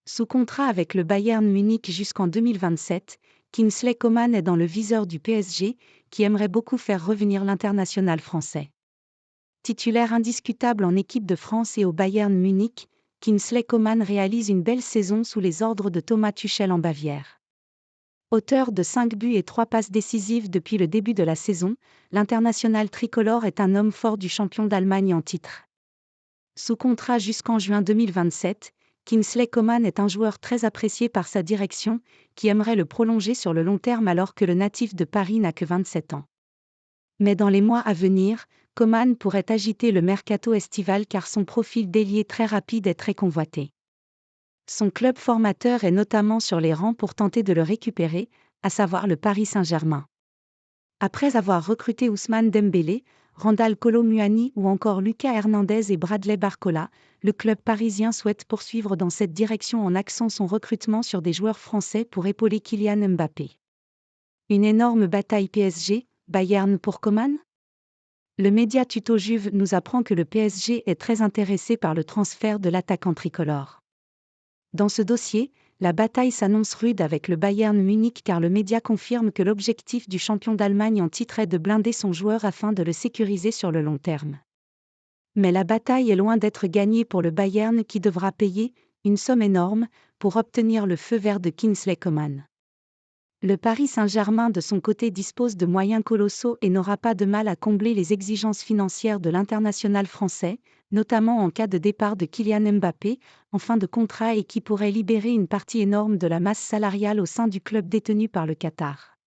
Sous contrat avec le Bayern Munich jusqu'en 2027, Kingsley Coman est dans le viseur du PSG, qui aimerait beaucoup faire revenir l'international français. Titulaire indiscutable en équipe de France et au Bayern Munich, Kingsley Coman réalise une belle saison sous les ordres de Thomas Tuchel en Bavière. Auteur de 5 buts et 3 passes décisives depuis le début de la saison, l'international tricolore est un homme fort du champion d'Allemagne en titre. Sous contrat jusqu'en juin 2027, Kingsley Coman est un joueur très apprécié par sa direction, qui aimerait le prolonger sur le long terme alors que le natif de Paris n'a que 27 ans. Mais dans les mois à venir, Coman pourrait agiter le mercato estival car son profil d'ailier très rapide est très convoité. Son club formateur est notamment sur les rangs pour tenter de le récupérer, à savoir le Paris Saint-Germain. Après avoir recruté Ousmane Dembélé, Randal Kolo Muani ou encore Lucas Hernandez et Bradley Barcola, le club parisien souhaite poursuivre dans cette direction en axant son recrutement sur des joueurs français pour épauler Kylian Mbappé. Une énorme bataille PSG-Bayern pour Coman ? Le média Tuto Juve nous apprend que le PSG est très intéressé par le transfert de l'attaquant tricolore. Dans ce dossier, la bataille s'annonce rude avec le Bayern Munich car le média confirme que l'objectif du champion d'Allemagne en titre est de blinder son joueur afin de le sécuriser sur le long terme. Mais la bataille est loin d'être gagnée pour le Bayern qui devra payer une somme énorme pour obtenir le feu vert de Kingsley Coman. Le Paris Saint-Germain de son côté dispose de moyens colossaux et n'aura pas de mal à combler les exigences financières de l'international français, notamment en cas de départ de Kylian Mbappé, en fin de contrat et qui pourrait libérer une partie énorme de la masse salariale au sein du club détenu par le Qatar.